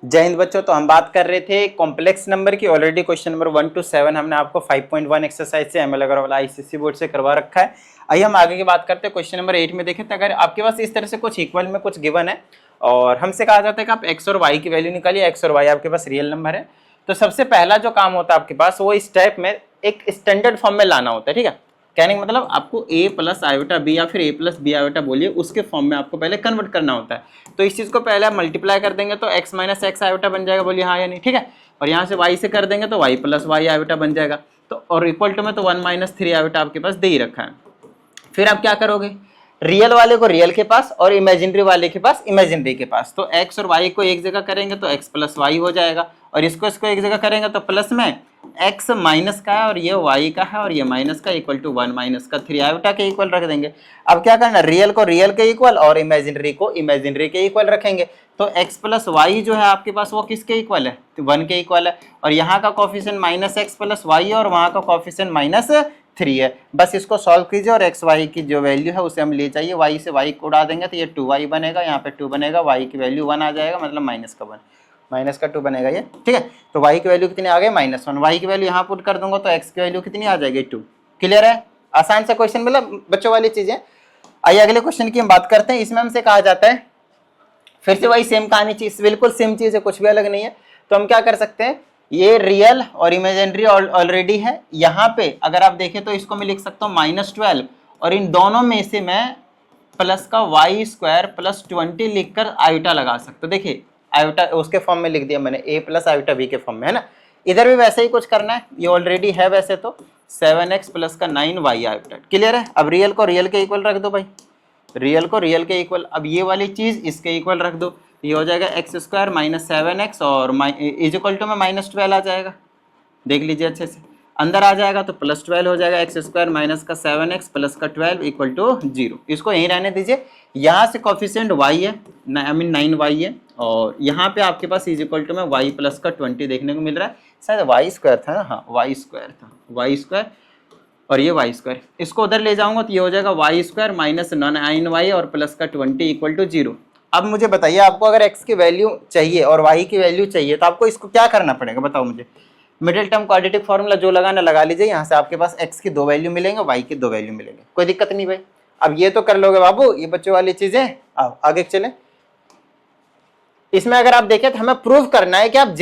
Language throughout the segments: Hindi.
जय हिंद बच्चों। तो हम बात कर रहे थे कॉम्प्लेक्स नंबर की। ऑलरेडी क्वेश्चन नंबर 1 to 7 हमने आपको 5.1 एक्सरसाइज से एमएल अग्रवाल आईसीएसई बोर्ड से करवा रखा है। आइए हम आगे की बात करते हैं। क्वेश्चन नंबर 8 में देखें तो अगर आपके पास इस तरह से कुछ इक्वल में कुछ गिवन है और हमसे कहा जाता है कि आप एक्स और वाई की वैल्यू निकालिए। एक्स और वाई आपके पास रियल नंबर है, तो सबसे पहला जो काम होता है आपके पास वो इस टाइप में एक स्टैंडर्ड फॉर्म में लाना होता है। ठीक है, कहने का मतलब आपको a प्लस आयोटा बी या फिर a प्लस बी आयोटा बोलिए, उसके फॉर्म में आपको पहले कन्वर्ट करना होता है। तो इस चीज को पहले आप मल्टीप्लाई कर देंगे तो x माइनस एक्स आयोटा बन जाएगा, बोलिए हाँ या नहीं। ठीक है, और यहाँ से y से कर देंगे तो y प्लस वाई आयोटा बन जाएगा। तो और इक्वल टू में तो 1 माइनस 3 आयोटा आपके पास दे ही रखा है। फिर आप क्या करोगे, रियल वाले को रियल के पास और इमेजिनरी वाले के पास इमेजिनरी के पास। तो x और y को एक जगह करेंगे तो x प्लस वाई हो जाएगा, और इसको एक जगह करेंगे तो प्लस में x माइनस का है और ये y का है और ये माइनस का, इक्वल टू 1 माइनस का 3 आयोटा के इक्वल रख देंगे। अब क्या करना, रियल को रियल के इक्वल और इमेजिनरी को इमेजिनरी के इक्वल रखेंगे। तो x प्लस वाई जो है आपके पास वो किसके इक्वल है, तो 1 के इक्वल है। और यहाँ का coefficient minus X plus Y और वहाँ का कोफिशिएंट माइनस 3 है। बस इसको सॉल्व कीजिए और एक्स वाई की जो वैल्यू है उसे हम ले जाइए, वाई से वाई को उड़ा देंगे तो ये 2y बनेगा, यहाँ पे 2 बनेगा, वाई की वैल्यू 1 आ जाएगा, मतलब माइनस का 1 माइनस का 2 बनेगा ये। ठीक है, तो y की वैल्यू कितनी आ गई, -1। y की वैल्यू यहाँ पुट कर दूंगा तो x की वैल्यू कितनी आ जाएगी, 2। क्लियर है, आसान सा क्वेश्चन, मतलब बच्चों वाली चीजें। आइए अगले क्वेश्चन की हम बात करते हैं। इसमें हमसे कहा जाता है, फिर से वही सेम कहानी, चीज बिल्कुल सेम चीज है, कुछ भी अलग नहीं है। तो हम क्या कर सकते हैं, ये रियल और इमेजिनरी ऑलरेडी है। यहाँ पे अगर आप देखें तो इसको मैं लिख सकता हूँ -12, और इन दोनों में से मैं प्लस का वाई स्क्वायर प्लस 20 लिखकर आयोटा लगा सकता हूँ। देखिए आयोटा उसके फॉर्म में लिख दिया मैंने, a प्लस आयोटा b के फॉर्म में, है ना। इधर भी वैसे ही कुछ करना है, ये ऑलरेडी है वैसे तो 7x प्लस का 9y आयोटा। क्लियर है, अब रियल को रियल के इक्वल रख दो भाई, रियल को रियल के इक्वल। अब ये वाली चीज इसके इक्वल रख दो, ये हो जाएगा एक्स स्क्वायर माइनस 7x और इज इक्वल टू में -12 आ जाएगा। देख लीजिए अच्छे से, अंदर आ जाएगा तो +12 हो जाएगा, एक्स स्क्वायर माइनस का 7x प्लस का 12 इक्वल टू 0। इसको यहीं रहने दीजिए। यहाँ से कोफिशिएंट y है, आई मीन 9y है, और यहाँ पे आपके पास इज इक्वल टू में y प्लस का 20 देखने को मिल रहा है। शायद y स्क्वायर था ना, हाँ y स्क्वायर था, y स्क्वायर और ये y स्क्वायर। इसको उधर ले जाऊंगा तो ये हो जाएगा y स्क्वायर माइनस 9y और प्लस का 20 इक्वल टू 0। अब मुझे बताइए, आपको अगर x की वैल्यू चाहिए और y की वैल्यू चाहिए तो आपको इसको क्या करना पड़ेगा, बताओ मुझे। मिडिल टर्म क्वाड्रेटिक फॉर्मूला जो लगाना लगा लीजिए, यहाँ से आपके पास x की 2 वैल्यू मिलेंगे, y की 2 वैल्यू मिलेंगे, कोई दिक्कत नहीं भाई। अब ये तो कर लोगे बाबू, ये बच्चों वाली चीजें। आओ आगे चले। इसमें अगर आप देखें तो हमें प्रूव करना है कि आप z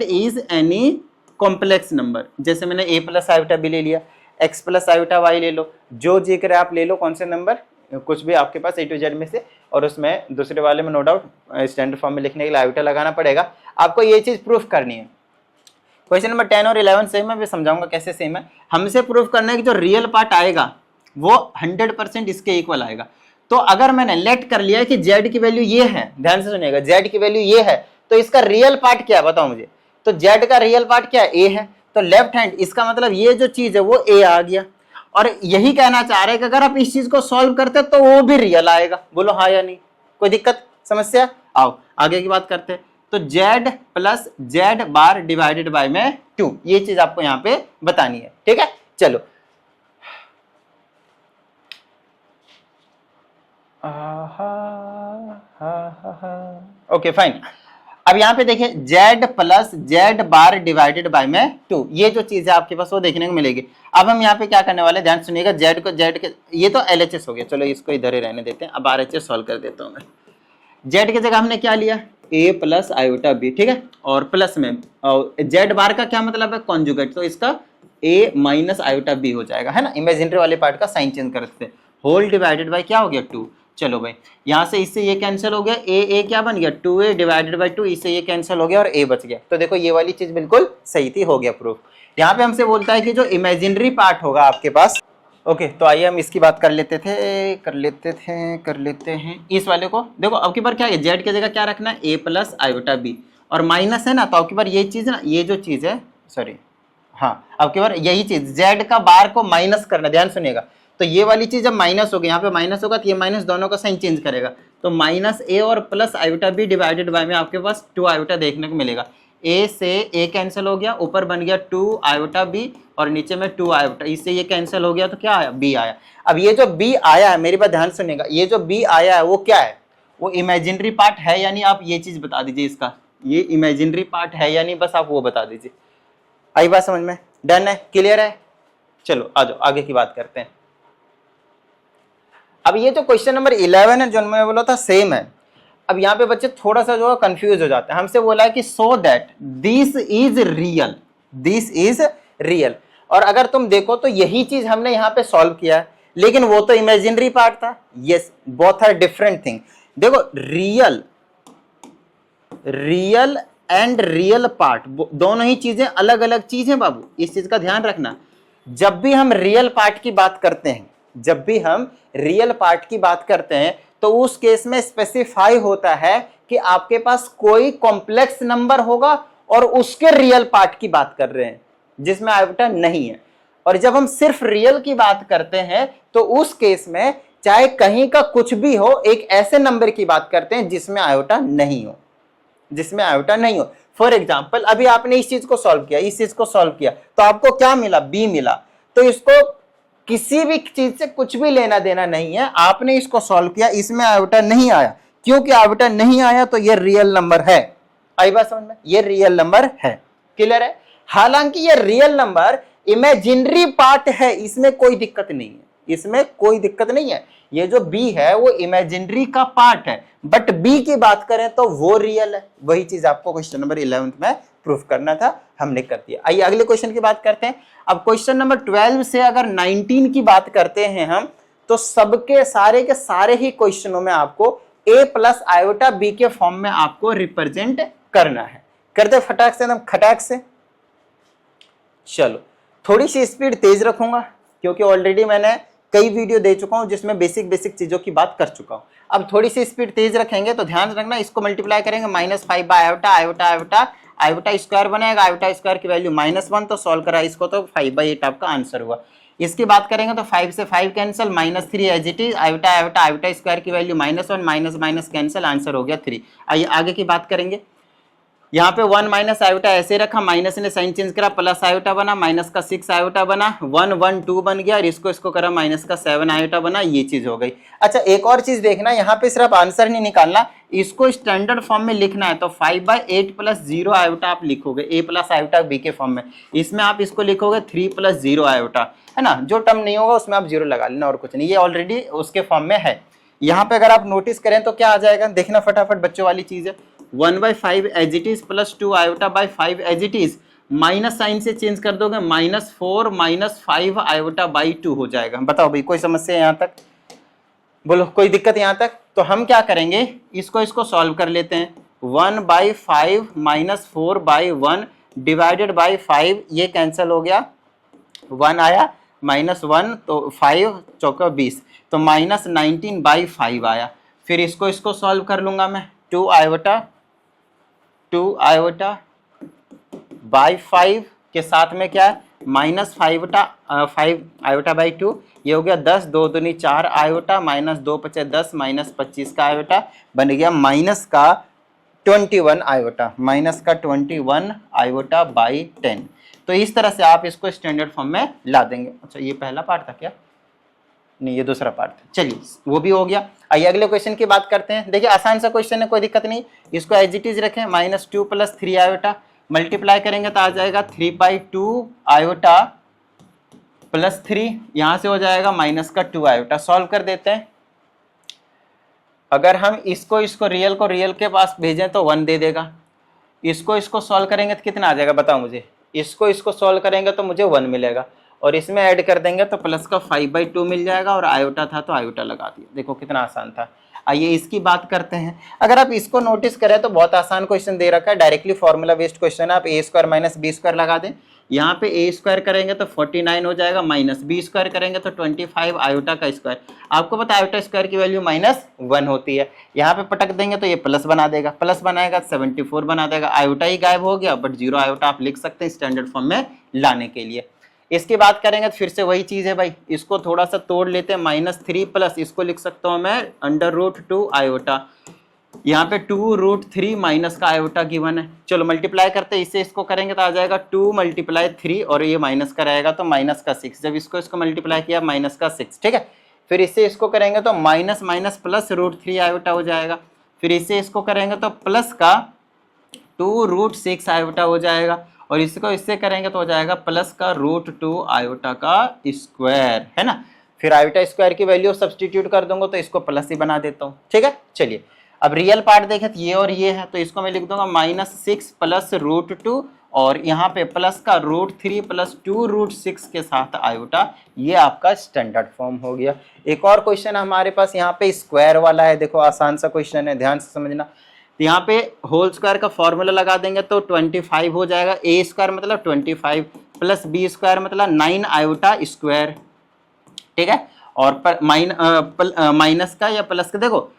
is any complex number. जैसे मैंने a प्लस आयोटा b ले लिया, x प्लस आयोटा y ले लो, जो जिक्र है आप ले लो, कौन से नंबर कुछ भी आपके पास A to Z में से, और उसमें दूसरे वाले में नो डाउट स्टैंडर्ड फॉर्म में लिखने के लिए आयोटा लगाना पड़ेगा। आपको ये चीज प्रूफ करनी है। क्वेश्चन नंबर 10 और 11 सेम है, मैं समझाऊंगा कैसे सेम है। हमसे प्रूफ करना है कि जो रियल पार्ट आएगा वो 100% इसके इक्वल आएगा। तो अगर मैंने लेट कर लिया है कि z की वैल्यू ये है, ध्यान से सुनिएगा, z की वैल्यू ये है, तो इसका रियल पार्ट क्या है बताओ मुझे। तो z का रियल पार्ट क्या है, a है, तो लेफ्ट हैंड, इसका मतलब ये जो चीज है वो a आ गया। और यही कहना चाह रहे हैं कि अगर आप इस चीज को सॉल्व करते तो वो भी रियल आएगा, बोलो हाँ या नहीं, कोई दिक्कत समस्या। आओ आगे की बात करते हैं। तो z plus Z bar divided by में 2, ये चीज आपको यहाँ पे बतानी है। ठीक है, चलो ओके फाइन। अब यहाँ पे देखिए z plus Z bar divided by में 2, ये जो चीज है आपके पास वो देखने को मिलेगी। अब हम यहाँ पे क्या करने वाले, ध्यान सुनिएगा, z को z के, ये तो LHS हो गया, चलो इसको इधर ही रहने देते हैं। अब RHS सॉल्व कर देता हूँ मैं। z की जगह हमने क्या लिया, a प्लस आयोटा b, ठीक है, और प्लस में z बार का क्या मतलब है, कॉन्जुगेट, तो इसका a माइनस आयोटा b हो जाएगा, है ना। इमेजिनरी वाले पार्ट का साइन चेंज करते हैं, होल डिवाइडेड बाय क्या हो गया 2। चलो भाई, यहाँ से इससे ये कैंसिल हो गया, a क्या बन गया 2a डिवाइडेड बाय 2, इससे ये कैंसिल हो गया और a बच गया। तो देखो ये वाली चीज बिल्कुल सही थी, हो गया प्रूफ। यहाँ पे हमसे बोलता है कि जो इमेजिनरी पार्ट होगा आपके पास, ओके तो आइए हम इसकी बात कर लेते हैं इस वाले को। देखो अब की बार क्या है, जेड की जगह क्या रखना है, a प्लस आयोटा b, और माइनस है ना, तो अब की बार ये चीज ना, ये जो चीज है, सॉरी हाँ, अब की बार यही चीज z का बार को माइनस करना, ध्यान सुनिएगा। तो ये वाली चीज जब माइनस होगी, यहाँ पे माइनस होगा तो ये माइनस दोनों का साइन चेंज करेगा, तो माइनस a और plus iota b divided by में आपके पास 2 आयोटा देखने को मिलेगा। a से a कैंसिल हो गया, ऊपर बन गया 2 आयोटा b और नीचे में 2 आयोटा, इससे ये कैंसिल हो गया तो क्या आया, b आया। अब ये जो b आया है, मेरी बात ध्यान सुनिएगा, ये जो b आया है वो क्या है, वो इमेजिनरी पार्ट है या नहीं, आप ये चीज बता दीजिए, इसका ये इमेजिनरी पार्ट है या नहीं, बस आप वो बता दीजिए। आई बात समझ में? डन है, क्लियर है? चलो आ जाओ आगे की बात करते हैं। अब ये जो क्वेश्चन नंबर 11 है जो मैं बोला था सेम है। अब यहाँ पे बच्चे थोड़ा सा जो है कंफ्यूज हो जाते हैं। हमसे बोला है कि so that this is real, this is real. और अगर तुम देखो तो यही चीज हमने यहाँ पे सॉल्व किया है, लेकिन वो तो इमेजिनरी पार्ट था। Yes, both are different thing. देखो real, real and real part दोनों ही चीजें अलग अलग चीज है बाबू, इस चीज का ध्यान रखना। जब भी हम रियल पार्ट की बात करते हैं, जब भी हम रियल पार्ट की बात करते हैं तो उस केस में स्पेसिफाई होता है कि आपके पास कोई कॉम्प्लेक्स नंबर होगा और उसके रियल पार्ट की बात कर रहे हैं जिसमें आयोटा नहीं है। और जब हम सिर्फ रियल की बात करते हैं तो उस केस में चाहे कहीं का कुछ भी हो, एक ऐसे नंबर की बात करते हैं जिसमें आयोटा नहीं हो, जिसमें आयोटा नहीं हो। फॉर एग्जाम्पल अभी आपने इस चीज को सॉल्व किया, इस चीज को सॉल्व किया, तो आपको क्या मिला? बी मिला। तो इसको किसी भी चीज से कुछ भी लेना देना नहीं है, आपने इसको सॉल्व किया, इसमें आयोटा नहीं आया, क्योंकि आयोटा नहीं आया तो ये रियल नंबर है। आई बात समझ में? ये रियल नंबर है, क्लियर है? हालांकि ये रियल नंबर इमेजिनरी पार्ट है, इसमें कोई दिक्कत नहीं है, इसमें कोई दिक्कत नहीं है। ये जो बी है वो इमेजिनरी का पार्ट है, बट बी की बात करें तो वो रियल है। वही चीज आपको क्वेश्चन नंबर 11 में प्रूफ करना था, हमने कर दिया। आइए अगले क्वेश्चन की बात करते हैं। अब क्वेश्चन नंबर 12 से अगर 19 की बात करते हैं हम, तो सबके सारे के सारे ही क्वेश्चनों में आपको a प्लस आयोटा बी के फॉर्म में आपको रिप्रेजेंट करना है। करते फटाक से, एकदम खटाक से। चलो थोड़ी सी स्पीड तेज रखूंगा क्योंकि ऑलरेडी मैंने कई वीडियो दे चुका हूं जिसमें बेसिक बेसिक चीजों की बात कर चुका हूं। अब थोड़ी सी स्पीड तेज रखेंगे तो ध्यान रखना, इसको मल्टीप्लाई करेंगे -5 by iota, iota iota iota square बनेगा, आयोटा स्क्वायर की वैल्यू -1, तो सॉल्व करा इसको तो 5/8 आपका आंसर हुआ। इसकी बात करेंगे तो 5 से 5 cancel, -3 as it is, iota iota iota square की value -1, minus minus cancel, answer हो गया 3। आइए आगे की बात करेंगे। यहाँ पे 1 माइनस आयोटा ऐसे रखा, माइनस ने साइन चेंज करा, प्लस आयोटा बना, माइनस का 6 आयोटा बना, 1 1 2 बन गया, और इसको करा माइनस का 7 आयोटा बना, ये चीज हो गई। अच्छा एक और चीज देखना, यहाँ पे सिर्फ आंसर नहीं निकालना, इसको स्टैंडर्ड फॉर्म में लिखना है। तो 5/8 प्लस 0 आयोटा आप लिखोगे a प्लस आयोटा b के फॉर्म में, इसमें आप इसको लिखोगे 3 प्लस 0 आयोटा, है ना। जो टर्म नहीं होगा उसमें आप 0 लगा लेना और कुछ नहीं, ये ऑलरेडी उसके फॉर्म में है। यहाँ पे अगर आप नोटिस करें तो क्या आ जाएगा, देखना फटाफट, बच्चों वाली चीज है। 1/5 as it is plus 2 iota by 5 as it is, minus sign से चेंज कर दोगे, -4 -5 आयोटा बाई 2 हो जाएगा। बताओ भाई कोई समस्या यहाँ तक? बोलो कोई दिक्कत यहाँ तक? तो हम क्या करेंगे, इसको सॉल्व कर लेते हैं। 1/5 -4/1 डिवाइडेड बाई 5, ये कैंसिल हो गया, 1 आया, -1 तो 5 चौका 20, तो -19/5 आया। फिर इसको सॉल्व कर लूंगा मैं, 2 आयोटा बाई 5 के साथ में क्या है, -5 आयोटा बाई 2, ये हो गया 10, 2 दूनी 4 आयोटा, -2 × 10, -25 का आयोटा बन गया माइनस का 21 आयोटा, -21 आयोटा बाई 10। तो इस तरह से आप इसको स्टैंडर्ड फॉर्म में ला देंगे। अच्छा ये पहला पार्ट था क्या? नहीं ये दूसरा पार्ट था, चलिए वो भी हो गया। आइए अगले क्वेश्चन की बात करते हैं। देखिए आसान सा क्वेश्चन है, कोई दिक्कत नहीं, इसको एज इट इज रखें, -2 + 3 आयोटा, मल्टीप्लाई करेंगे तो आ जाएगा 3/2 आयोटा प्लस 3, यहां से हो जाएगा -2 आयोटा। सॉल्व कर देते हैं। अगर हम इसको रियल को रियल के पास भेजें तो 1 दे देगा, इसको सॉल्व करेंगे तो कितना आ जाएगा बताओ मुझे, इसको सॉल्व करेंगे तो मुझे 1 मिलेगा, और इसमें ऐड कर देंगे तो प्लस का 5/2 मिल जाएगा, और आयोटा था तो आयोटा लगा दिया। देखो कितना आसान था। आइए इसकी बात करते हैं। अगर आप इसको नोटिस करें तो बहुत आसान क्वेश्चन दे रखा है, डायरेक्टली फॉर्मूला बेस्ड क्वेश्चन है। आप a² - b² लगा दें, यहाँ पे a² करेंगे तो 49 हो जाएगा, -b² करेंगे तो 25 आयोटा का स्क्वायर। आपको पता है आयोटा स्क्वायर की वैल्यू -1 होती है, यहाँ पे पटक देंगे तो ये प्लस बना देगा, प्लस बनाएगा 74 बना देगा, आयोटा ही गायब हो गया, बट 0 आयोटा आप लिख सकते हैं स्टैंडर्ड फॉर्म में लाने के लिए। इसकी बात करेंगे तो फिर से वही चीज है भाई, इसको थोड़ा सा तोड़ लेते हैं, -3 प्लस इसको लिख सकता हूं मैं √2 आयोटा, यहाँ पे 2√3 माइनस का आयोटा गिवन है। चलो मल्टीप्लाई करते हैं, इससे इसको करेंगे तो आ जाएगा 2 × 3, और ये माइनस का रहेगा तो -6, जब इसको मल्टीप्लाई किया -6, ठीक है। फिर इससे इसको करेंगे तो माइनस माइनस प्लस √3 आयोटा हो जाएगा, फिर इससे इसको करेंगे तो प्लस का 2√6 आयोटा हो जाएगा, और इसको इससे करेंगे तो हो जाएगा प्लस का √2 आयोटा का स्क्वायर, है ना। फिर आयोटा स्क्वायर की वैल्यू सब्सटीट्यूट कर दूंगा तो इसको प्लस ही बना देता हूँ, ठीक है। चलिए अब रियल पार्ट देखें तो ये और ये है, तो इसको मैं लिख दूंगा -6 प्लस √2 और यहाँ पे प्लस का √3 प्लस 2√6 के साथ आयोटा। ये आपका स्टैंडर्ड फॉर्म हो गया। एक और क्वेश्चन हमारे पास यहाँ पे स्क्वायर वाला है, देखो आसान सा क्वेश्चन है, ध्यान से समझना। तो यहाँ पे होल स्क्वायर का फॉर्मूला लगा देंगे तो 25 हो जाएगा। ए स्क्वायर मतलब 25 प्लस बी स्क्वायर मतलब 9 आयोटा स्क्वायर, ठीक है। और माइनस का या प्लस का, देखो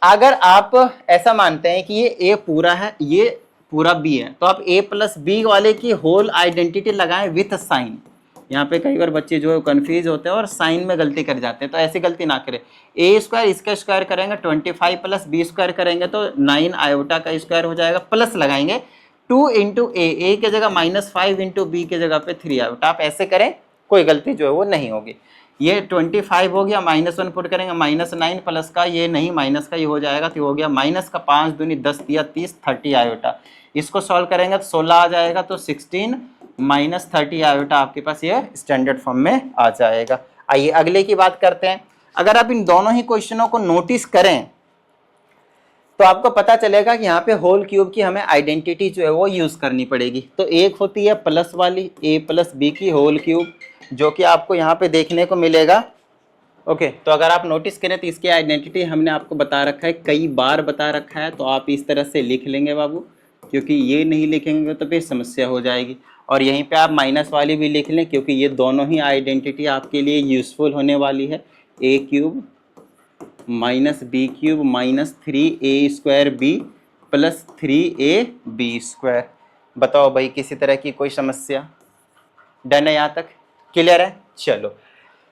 अगर आप ऐसा मानते हैं कि ये ए पूरा है ये पूरा बी है, तो आप ए प्लस बी वाले की होल आइडेंटिटी लगाएं विथ साइन। यहाँ पे कई बार बच्चे जो है कंफ्यूज होते हैं और साइन में गलती कर जाते हैं, तो ऐसी गलती ना करें। ए स्क्वायर इसका स्क्वायर करेंगे 25 प्लस बी स्क्वायर करेंगे तो 9 आयोटा का स्क्वायर हो जाएगा, प्लस लगाएंगे 2 इंटू ए की जगह -5 इंटू बी की जगह पे 3 आयोटा। आप ऐसे करें, कोई गलती जो है वो नहीं होगी। ये 25 हो गया, -1 पुट करेंगे -9 प्लस का ये नहीं माइनस का ये हो जाएगा, तो हो गया माइनस का 5 दूनी 10 दिया 30 30 आयोटा। इसको सॉल्व करेंगे तो 16 आ जाएगा, तो 16 माइनस 30 आयोटा आपके पास ये स्टैंडर्ड फॉर्म में आ जाएगा। आइए अगले की बात करते हैं। अगर आप इन दोनों ही क्वेश्चनों को नोटिस करें तो आपको पता चलेगा कि यहाँ पे होल क्यूब की हमें आइडेंटिटी जो है वो यूज करनी पड़ेगी। तो एक होती है प्लस वाली ए प्लस बी की होल क्यूब, जो कि आपको यहाँ पे देखने को मिलेगा। ओके, तो अगर आप नोटिस करें तो इसकी आइडेंटिटी हमने आपको बता रखा है, कई बार बता रखा है, तो आप इस तरह से लिख लेंगे बाबू, क्योंकि ये नहीं लिखेंगे तो फिर समस्या हो जाएगी। और यहीं पे आप माइनस वाली भी लिख लें, क्योंकि ये दोनों ही आइडेंटिटी आपके लिए यूजफुल होने वाली है। A cube minus b cube minus 3a square b plus 3ab square. बताओ भाई किसी तरह की कोई समस्या? डन है, यहाँ तक क्लियर है? चलो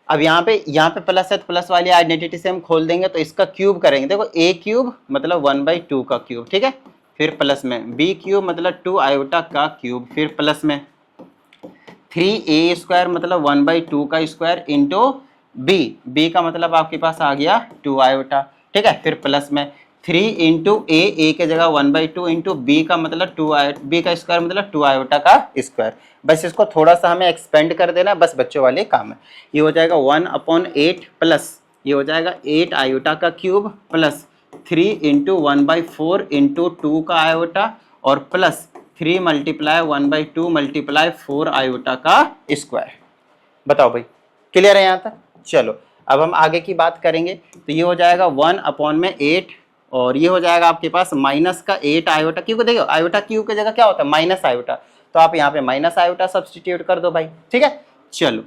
अब यहाँ पे प्लस है, तो प्लस वाली आइडेंटिटी से हम खोल देंगे तो इसका क्यूब करेंगे। देखो a क्यूब मतलब 1/2 का क्यूब, ठीक है। फिर प्लस में b क्यूब मतलब 2 आयोटा का क्यूब, फिर प्लस में 3a स्क्वायर मतलब 1/2 का स्क्वायर इंटू b का मतलब आपके पास आ गया 2 आयोटा, ठीक है। फिर प्लस में 3 इंटू ए के जगह 1/2 इंटू बी का मतलब 2 आयोटा, बी का स्क्वायर मतलब 2 आयोटा का स्क्वायर। बस इसको थोड़ा सा हमें एक्सपेंड कर देना, बस बच्चों वाले काम है। ये हो जाएगा 1/8 प्लस ये हो जाएगा 8 आयोटा का क्यूब प्लस 3 इंटू 1/4 इंटू 2 का आयोटा और प्लस 3 मल्टीप्लाई 1/2 मल्टीप्लाई 4 आयोटा का स्क्वायर। बताओ भाई क्लियर है यहाँ तक? चलो अब हम आगे की बात करेंगे। तो ये हो जाएगा 1/8 और ये हो जाएगा आपके पास माइनस का 8 आयोटा, क्योंकि देखो आयोटा क्यू की जगह क्या होता है माइनस आयोटा, तो आप यहाँ पे माइनस आयोटा सब्सटीट्यूट कर दो भाई, ठीक है। चलो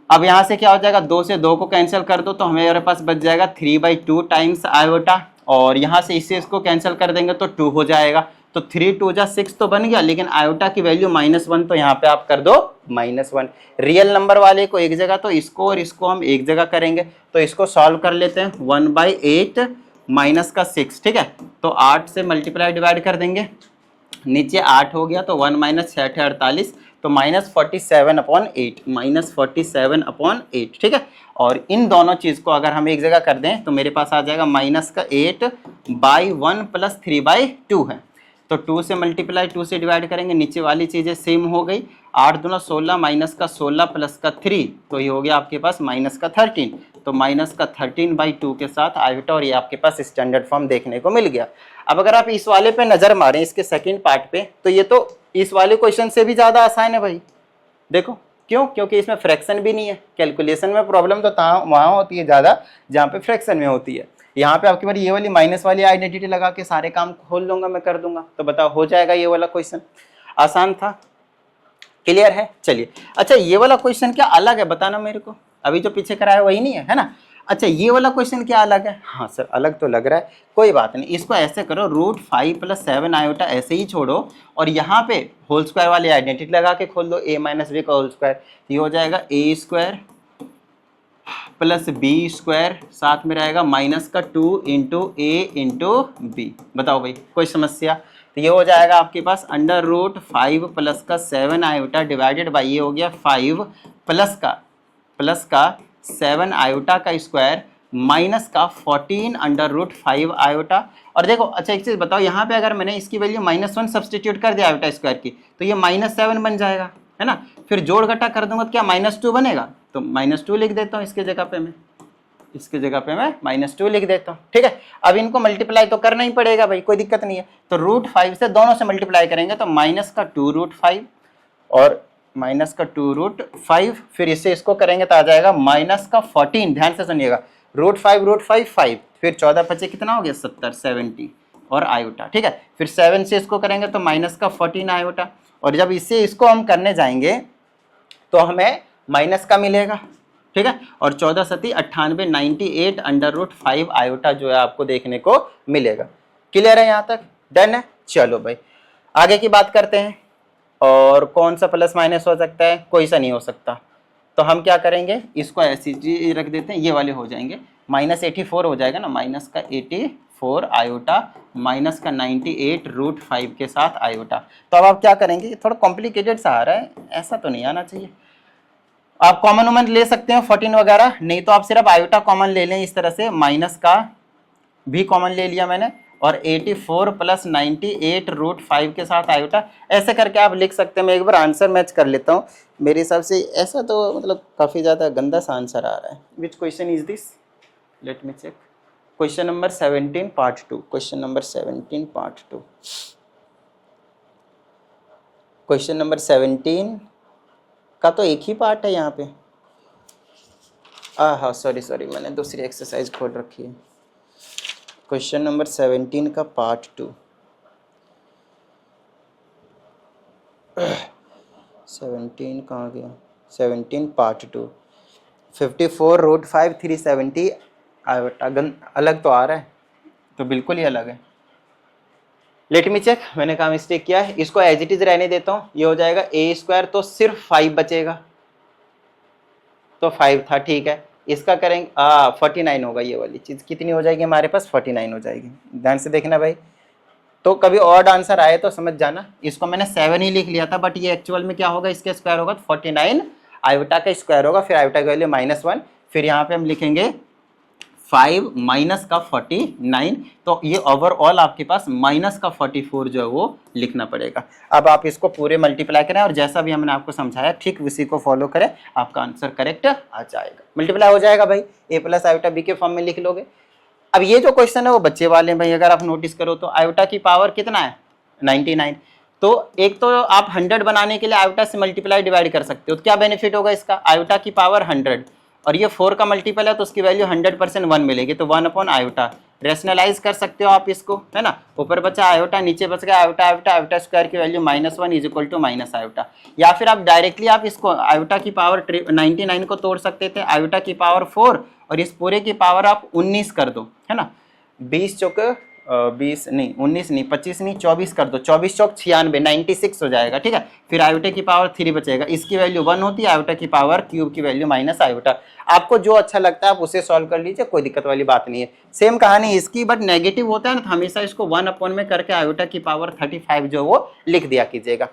अब यहाँ से क्या हो जाएगा, 2 से 2 को कैंसिल कर दो तो हमारे पास बच जाएगा 3/2 टाइम्स आयोटा, और यहाँ से इससे इसको कैंसिल कर देंगे तो 2 हो जाएगा। तो 3 2 जा 6 तो बन गया, लेकिन आयोटा की वैल्यू -1, तो यहाँ पे आप कर दो -1। रियल नंबर वाले को एक जगह, तो इसको और इसको हम एक जगह करेंगे, तो इसको सॉल्व कर लेते हैं। 1/8 माइनस का 6, ठीक है। तो 8 से मल्टीप्लाई डिवाइड कर देंगे, नीचे 8 हो गया, तो 1 - 6 = 48, तो -47/8 -47/8, ठीक है। और इन दोनों चीज़ को अगर हम एक जगह कर दें तो मेरे पास आ जाएगा -8/1 प्लस 3/2 है, तो 2 से मल्टीप्लाई 2 से डिवाइड करेंगे, नीचे वाली चीज़ें सेम हो गई। 8 दूना 16 माइनस का 16 प्लस का 3, तो ये हो गया आपके पास -13, तो -13/2 के साथ आयोटा, और ये आपके पास स्टैंडर्ड फॉर्म देखने को मिल गया। अब अगर आप इस वाले पे नज़र मारें, इसके सेकंड पार्ट पे, तो ये तो इस वाले क्वेश्चन से भी ज़्यादा आसान है भाई। देखो क्यों? क्योंकि इसमें फ्रैक्शन भी नहीं है। कैलकुलेशन में प्रॉब्लम तो वहाँ होती है ज़्यादा जहाँ पे फ्रैक्शन में होती है। यहाँ पे आपके बार ये वाली माइनस वाली आइडेंटिटी लगा के सारे काम खोल दूंगा, मैं कर दूंगा, तो बताओ हो जाएगा ये वाला क्वेश्चन। आसान था, क्लियर है? चलिए अच्छा ये वाला क्वेश्चन क्या अलग है बताना मेरे को, अभी जो पीछे कराया वही नहीं है ना? अच्छा ये वाला क्वेश्चन क्या अलग है? हाँ सर अलग तो लग रहा है, कोई बात नहीं, इसको ऐसे करो √5 + 7 आयोटा ऐसे ही छोड़ो, और यहाँ पे होल स्क्वायर वाली आइडेंटिटी लगा के खोल दो, a - b का होल स्क्वायर, ये हो जाएगा a square plus b square, साथ में रहेगा माइनस का 2 इंटू a इंटू बी। बताओ भाई कोई समस्या? तो ये हो जाएगा आपके पास √5 प्लस का 7 आयोटा डिवाइडेड बाई ये हो गया 5 प्लस का 7 आयोटा का स्क्वायर माइनस का 14 अंडर रूट 5 आयोटा। और देखो अच्छा एक चीज बताओ, यहाँ पे अगर मैंने इसकी वैल्यू -1 सब्सटीट्यूट कर दिया आयोटा स्क्वायर की तो ये -7 बन जाएगा, है ना। फिर जोड़ घटा कर दूंगा तो क्या -2 बनेगा, तो -2 लिख देता हूँ इसके जगह पे मैं, इसके जगह पे मैं -2 लिख देता हूँ, ठीक है। अब इनको मल्टीप्लाई तो करना ही पड़ेगा भाई, कोई दिक्कत नहीं है। तो रूट 5 से दोनों से मल्टीप्लाई करेंगे तो माइनस का 2 रूट 5 और माइनस का 2 रूट 5, फिर इससे इसको करेंगे तो आ जाएगा माइनस का 14, ध्यान से सुनिएगा, रूट 5 5, फिर 14 बचे कितना हो गया 70 70 और आयोटा, ठीक है। फिर 7 से इसको करेंगे तो माइनस का 14 आयोटा, और जब इससे इसको हम करने जाएंगे तो हमें माइनस का मिलेगा, ठीक है। और 14 सती 98 98 अंडर रूट 5 आयोटा जो है आपको देखने को मिलेगा। क्लियर है यहाँ तक, डन है। चलो भाई आगे की बात करते हैं। और कौन सा प्लस माइनस हो सकता है, कोई सा नहीं हो सकता। तो हम क्या करेंगे, इसको ऐसी जी रख देते हैं, ये वाले हो जाएंगे, -84 हो जाएगा ना, माइनस का 84 आयोटा माइनस का 98 रूट 5 के साथ आयोटा। तो अब आप क्या करेंगे, थोड़ा कॉम्प्लिकेटेड सा आ रहा है, ऐसा तो नहीं आना चाहिए। आप कॉमन वॉमन ले सकते हैं 14 वगैरह, नहीं तो आप सिर्फ आयोटा कॉमन ले लें इस तरह से, माइनस का भी कॉमन ले लिया मैंने, और 84 प्लस 98 रूट 5 के साथ आयोटा, ऐसे करके आप लिख सकते हैं। मैं एक बार आंसर मैच कर लेता हूँ, मेरे हिसाब से ऐसा तो मतलब काफ़ी ज़्यादा गंदा सा आंसर आ रहा है। Which question is this, let me check. Question number 17 part 2, question number 17 part 2, question number 17 का तो एक ही पार्ट है यहाँ पे। हाँ सॉरी मैंने दूसरी एक्सरसाइज खोल रखी है। क्वेश्चन नंबर 17 का पार्ट 2, 17 कहाँ गया, 17 पार्ट 2, 54 रूट 5 370 अलग तो आ रहा है, तो बिल्कुल ही अलग है। लेट मी चेक, मैंने कहा मिस्टेक किया है, इसको एज इट इज रहने देता हूँ। ये हो जाएगा ए स्क्वायर, तो सिर्फ 5 बचेगा, तो 5 था, ठीक है। इसका करेंगे 49 होगा, ये वाली चीज़ कितनी हो जाएगी हमारे पास, 49 हो जाएगी। ध्यान से देखना भाई, तो कभी ऑड आंसर आए तो समझ जाना। इसको मैंने 7 ही लिख लिया था, बट ये एक्चुअल में क्या होगा, इसका स्क्वायर होगा, 49 आयोटा का स्क्वायर होगा, फिर आयोटा की वैल्यू -1, फिर यहाँ पे हम लिखेंगे 5 माइनस का 49, तो ये ओवरऑल आपके पास माइनस का 44 जो है वो लिखना पड़ेगा। अब आप इसको पूरे मल्टीप्लाई करें और जैसा भी हमने आपको समझाया ठीक उसी को फॉलो करें, आपका आंसर करेक्ट आ जाएगा, मल्टीप्लाई हो जाएगा भाई, a प्लस आयोटा b के फॉर्म में लिख लोगे। अब ये जो क्वेश्चन है वो बच्चे वाले हैं भाई, अगर आप नोटिस करो तो आयोटा की पावर कितना है 99, तो एक तो आप 100 बनाने के लिए आयोटा से मल्टीप्लाई डिवाइड कर सकते हो, तो क्या बेनिफिट होगा इसका, आयोटा की पावर 100 और ये 4 का मल्टीपल है तो उसकी वैल्यू 100% 1 मिलेगी, तो 1 अपॉन आयोटा। रेशनलाइज कर सकते हो आप इसको, है ना। ऊपर बचा आयोटा, नीचे बच गया आयोटा, आयोटा स्क्वायर की value -1 is equal to minus iota. या फिर आप डायरेक्टली आप इसको आयोटा की पावर 99 को तोड़ सकते थे, आयोटा की पावर 4 और इस पूरे की पावर आप 19 कर दो, है ना। 20 चौक 20 नहीं 19 नहीं 25 नहीं 24 कर दो, 24 चौक 96 96 हो जाएगा, ठीक है। फिर आयोटा की पावर 3 बचेगा, इसकी वैल्यू 1 होती है, आयोटा की पावर क्यूब की वैल्यू माइनस आयोटा। आपको जो अच्छा लगता है आप उसे सॉल्व कर लीजिए, कोई दिक्कत वाली बात नहीं है। सेम कहानी इसकी, बट नेगेटिव होता है ना, तो हमेशा इसको 1 अपॉन में करके आयोटा की पावर 35 जो वो लिख दिया कीजिएगा।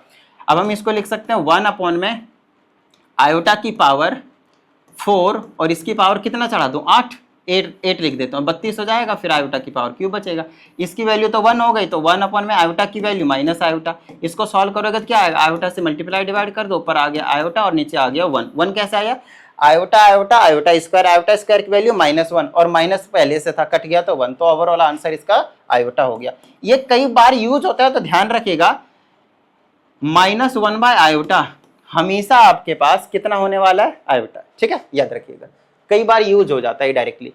अब हम इसको लिख सकते हैं 1 अपॉन में आयोटा की पावर 4 और इसकी पावर कितना चढ़ा दूं 8 लिख देता हूँ, 32 हो जाएगा, फिर आयोटा की पावर क्यूब बचेगा। इसकी वैल्यू तो 1 हो गई, तो 1 अपॉन में आयोटा की वैल्यू माइनस आयोटा। इसको सॉल्व करोगे तो क्या आएगा, आयोटा से मल्टीप्लाई डिवाइड कर दो, ऊपर आ गया आयोटा और नीचे आ गया 1। 1 कैसे आया, आयोटा आयोटा आयोटा स्क्वायर की वैल्यू -1 और माइनस पहले से था, कट गया तो 1, तो ओवरऑल आंसर इसका आयोटा हो गया। ये कई बार यूज होता है, तो ध्यान रखिएगा, -1 बाय आयोटा हमेशा आपके पास कितना होने वाला है, आयोटा, ठीक है, याद रखिएगा। कई बार यूज हो जाता है डायरेक्टली।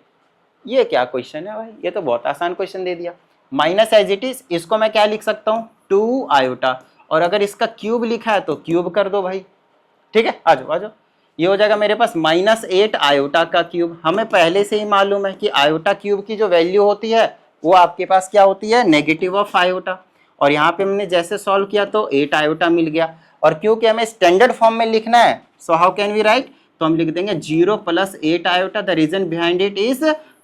ये क्या क्वेश्चन है भाई, ये तो बहुत आसान क्वेश्चन दे दिया। माइनस एज इट इज, इसको मैं क्या लिख सकता हूँ 2 आयोटा, और अगर इसका क्यूब लिखा है तो क्यूब कर दो भाई, ठीक है। आ जाओ, ये हो जाएगा मेरे पास -8 आयोटा का क्यूब। हमें पहले से ही मालूम है कि आयोटा क्यूब की जो वैल्यू होती है वो आपके पास क्या होती है, नेगेटिव ऑफ आयोटा, और यहाँ पे हमने जैसे सॉल्व किया तो 8 आयोटा मिल गया। और क्योंकि हमें स्टैंडर्ड फॉर्म में लिखना है, so how can we write, तो हम लिख देंगे 0 + 8 iota. The reason behind it is,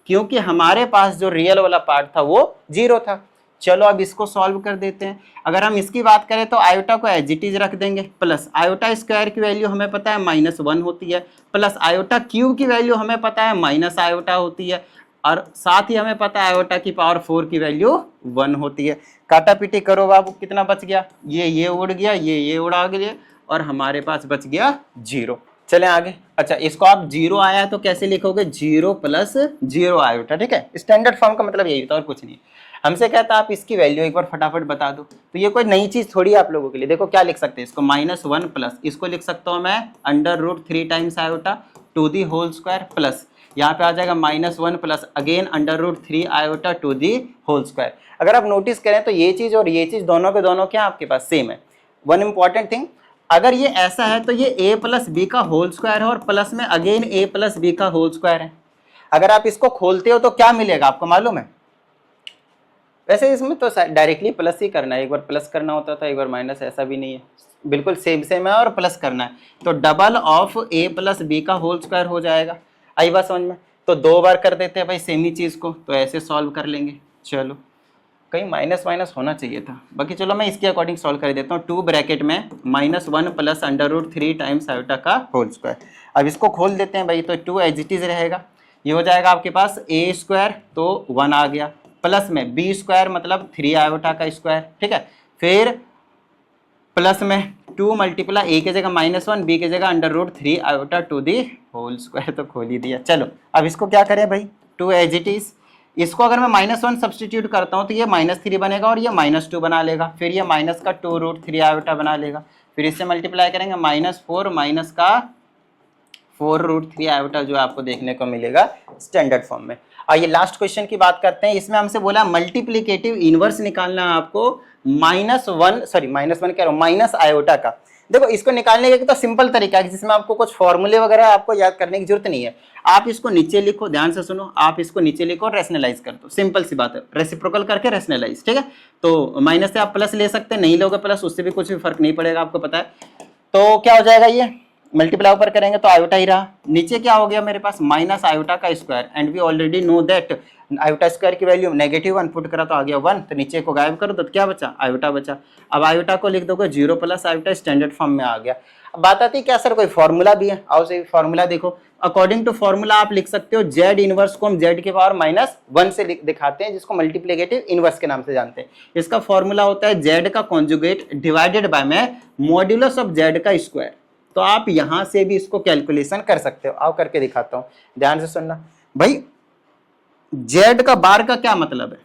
क्योंकि हमारे पास जो रियल वाला पार्ट था वो 0 था, चलो अब इसको सॉल्व कर देते हैं। अगर हम इसकी बात करें तो आयोटा को एज इट इज रख देंगे, प्लस आयोटा स्क्वायर की वैल्यू हमें पता है -1 होती है, प्लस आयोटा क्यूब की वैल्यू हमें पता है माइनस आयोटा होती है, और साथ ही हमें पता है आयोटा की पावर 4 की वैल्यू 1 होती है। काटा पीटी करो बाबू, कितना बच गया, ये उड़ गया, ये उड़ा गया, और हमारे पास बच गया 0। चलें आगे। अच्छा, इसको आप 0 आया है तो कैसे लिखोगे, 0 + 0 आयोटा, ठीक है। स्टैंडर्ड फॉर्म का मतलब यही होता है और कुछ नहीं। हमसे कहता है आप इसकी वैल्यू एक बार फटाफट बता दो, तो ये कोई नई चीज थोड़ी है आप लोगों के लिए। देखो क्या लिख सकते हैं इसको, -1 प्लस इसको लिख सकता हूँ मैं √3 times iota to the whole square, plus यहाँ पे आ जाएगा -1 plus again √3 iota to the whole square. अगर आप नोटिस करें तो ये चीज और ये चीज दोनों के दोनों क्या आपके पास सेम है। वन इंपॉर्टेंट थिंग, अगर ये ऐसा है तो ये a + b का होल स्क्वायर है और प्लस में अगेन a + b का होल स्क्वायर है। अगर आप इसको खोलते हो तो क्या मिलेगा आपको मालूम है। वैसे इसमें तो डायरेक्टली प्लस ही करना है, एक बार प्लस करना होता था, एक बार माइनस, ऐसा भी नहीं है, बिल्कुल सेम है और प्लस करना है, तो डबल ऑफ a + b का होल स्क्वायर हो जाएगा। आई बात समझ में। तो 2 बार कर देते हैं भाई सेम ही चीज को, तो ऐसे सॉल्व कर लेंगे। चलो कहीं माइनस होना चाहिए था, बाकी चलो मैं इसके अकॉर्डिंग सॉल्व कर देता हूँ। 2 ब्रैकेट में -1 प्लस √3 टाइम्स आयोटा का होल स्क्वायर। अब इसको खोल देते हैं भाई, तो 2 एज इट इज रहेगा, ये हो जाएगा आपके पास a² तो 1 आ गया, प्लस में b² मतलब 3 आयोटा का स्क्वायर, ठीक है। फिर प्लस में 2 × a की जगह -1, b की जगह √3 iota to the whole square, तो खोल ही दिया। चलो अब इसको क्या करें भाई, 2 एज इट इज, इसको अगर मैं -1 सब्सटीट्यूट करता हूँ तो ये -3 बनेगा और ये -2 बना लेगा, फिर ये माइनस का 2√3 आयोटा बना लेगा, फिर इससे मल्टीप्लाई करेंगे -4 माइनस का 4√3 आयोटा जो आपको देखने को मिलेगा स्टैंडर्ड फॉर्म में। आइए लास्ट क्वेश्चन की बात करते हैं। इसमें हमसे बोला मल्टीप्लिकेटिव इनवर्स निकालना है आपको -1 कह रहा हूँ माइनस आयोटा का। देखो इसको निकालने का तो सिंपल तरीका है जिसमें आपको कुछ फॉर्मूले वगैरह आपको याद करने की जरूरत नहीं है। आप इसको नीचे लिखो, ध्यान से सुनो, आप इसको नीचे लिखो और रेशनलाइज कर दो, सिंपल सी बात है, रेसिप्रोकल करके रेशनलाइज, ठीक है। तो माइनस से आप प्लस ले सकते हैं, नहीं लोगे प्लस उससे भी कुछ भी फर्क नहीं पड़ेगा, आपको पता है। तो क्या हो जाएगा, ये मल्टीप्लाई ऊपर करेंगे तो आयोटा ही रहा, नीचे क्या हो गया मेरे पास माइनस आयोटा का square, and we already know that iota square की वैल्यू -1 पुट करा तो आ गया 1, तो नीचे को गायब करो तो क्या बचा, आयोटा बचा। अब आयोटा को लिख दोगे 0 + आयोटा, स्टैंडर्ड फॉर्म में आ गया। अब बात आती है क्या सर कोई फॉर्मूला भी है, आओ से फॉर्मूला देखो। अकॉर्डिंग टू फॉर्मूला आप लिख सकते हो z इनवर्स को हम z की पावर -1 से दिखाते हैं, जिसको मल्टीप्लिकेटिव इनवर्स के नाम से जानते हैं। इसका फॉर्मूला होता है z का कॉन्जुगेट डिवाइडेड बाय में मॉड्यूलस ऑफ z का स्क्वायर। तो आप यहां से भी इसको कैलकुलेशन कर सकते हो, आओ करके दिखाता हूं, ध्यान से सुनना भाई। z का बार का क्या मतलब है,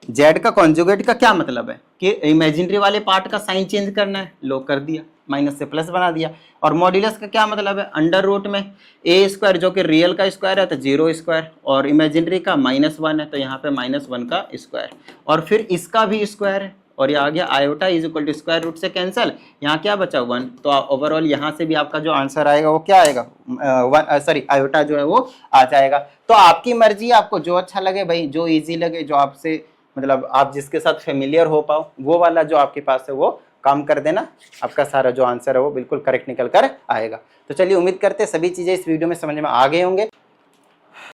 z का कॉन्जुगेट का क्या मतलब है कि इमेजिनरी वाले पार्ट का साइन चेंज करना है, लो कर दिया, माइनस से प्लस बना दिया। और मॉड्यूलस का क्या मतलब है, अंडर रूट में a² जो कि रियल का स्क्वायर है तो 0² और इमेजिनरी का -1 है तो यहाँ पे -1 का स्क्वायर, और फिर इसका भी स्क्वायर है, और ये आ गया आयोटा = स्क्वायर रूट से कैंसल, यहाँ क्या बचा 1। तो ओवरऑल यहाँ से भी आपका जो आंसर आएगा वो क्या आएगा, आयोटा जो है वो आ जाएगा। तो आपकी मर्जी, आपको जो अच्छा लगे भाई, जो इजी लगे, जो आपसे मतलब आप जिसके साथ फेमिलियर हो पाओ, वो वाला जो आपके पास है वो काम कर देना, आपका सारा जो आंसर है वो बिल्कुल करेक्ट निकल कर आएगा। तो चलिए उम्मीद करते हैं सभी चीजें इस वीडियो में समझ में आ गए होंगे।